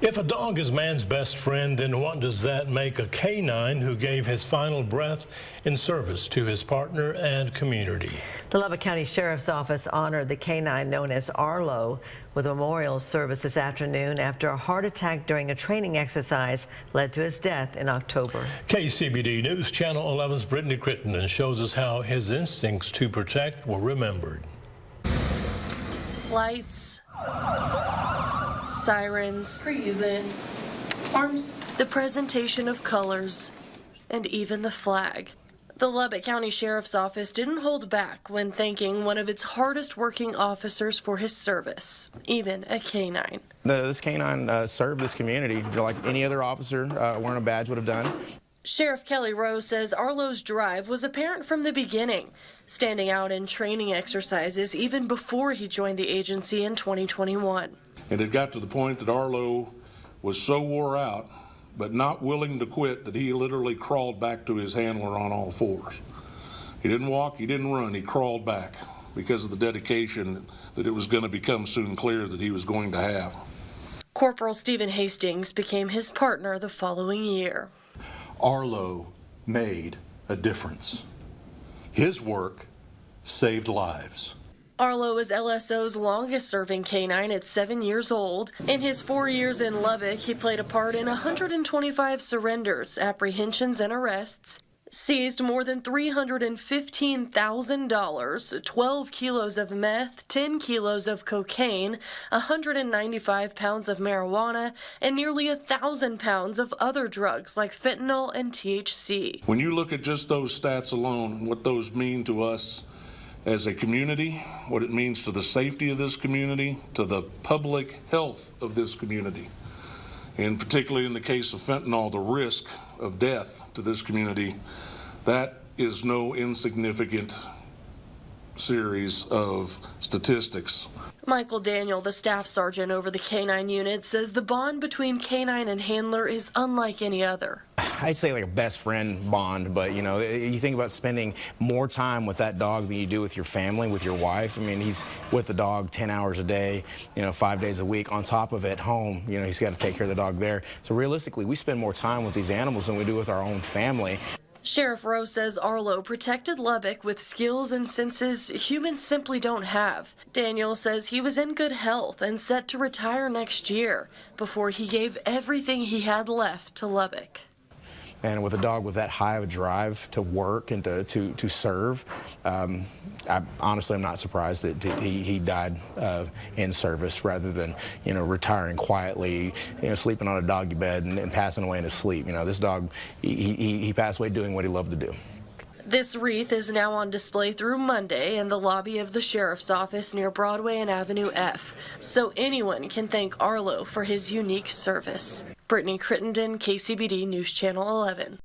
If a dog is man's best friend, then what does that make a K-9 who gave his final breath in service to his partner and community? The Lubbock County Sheriff's Office honored the K-9 known as Arlo with a memorial service this afternoon after a heart attack during a training exercise led to his death in October. KCBD News Channel 11's Brittany Crittenden shows us how his instincts to protect were remembered. Lights, sirens, Freezing. Arms. the presentation of colors, and even the flag. The Lubbock County Sheriff's Office didn't hold back when thanking one of its hardest working officers for his service, even a K-9. This K-9 served this community like any other officer wearing a badge would have done. Sheriff Kelly Rose says Arlo's drive was apparent from the beginning, standing out in training exercises even before he joined the agency in 2021. And it got to the point that Arlo was so wore out, but not willing to quit, that he literally crawled back to his handler on all fours. He didn't walk, he didn't run, he crawled back because of the dedication that it was going to become soon clear that he was going to have. Corporal Stephen Hastings became his partner the following year. Arlo made a difference. His work saved lives. Arlo is LSO's longest-serving K-9 at 7 years old. In his 4 years in Lubbock, he played a part in 125 surrenders, apprehensions, and arrests, seized more than $315,000, 12 kilos of meth, 10 kilos of cocaine, 195 pounds of marijuana, and nearly 1,000 pounds of other drugs like fentanyl and THC. When you look at just those stats alone and what those mean to us as a community, what it means to the safety of this community, to the public health of this community, and particularly in the case of fentanyl, the risk of death to this community, that is no insignificant series of statistics. Michael Daniel, the staff sergeant over the K-9 unit, says the bond between K-9 and handler is unlike any other. I'd say like a best friend bond, but you know, you think about spending more time with that dog than you do with your family, with your wife. I mean, he's with the dog 10 hours a day, 5 days a week. On top of it, home, he's got to take care of the dog there. So realistically, we spend more time with these animals than we do with our own family. Sheriff Rose says Arlo protected Lubbock with skills and senses humans simply don't have. Daniel says he was in good health and set to retire next year before he gave everything he had left to Lubbock. And with a dog with that high of a drive to work and to serve, honestly, I'm not surprised that he died in service rather than, retiring quietly, sleeping on a doggy bed and passing away in his sleep. This dog, he passed away doing what he loved to do. This wreath is now on display through Monday in the lobby of the Sheriff's Office near Broadway and Avenue F, so anyone can thank Arlo for his unique service. Brittany Crittenden, KCBD News Channel 11.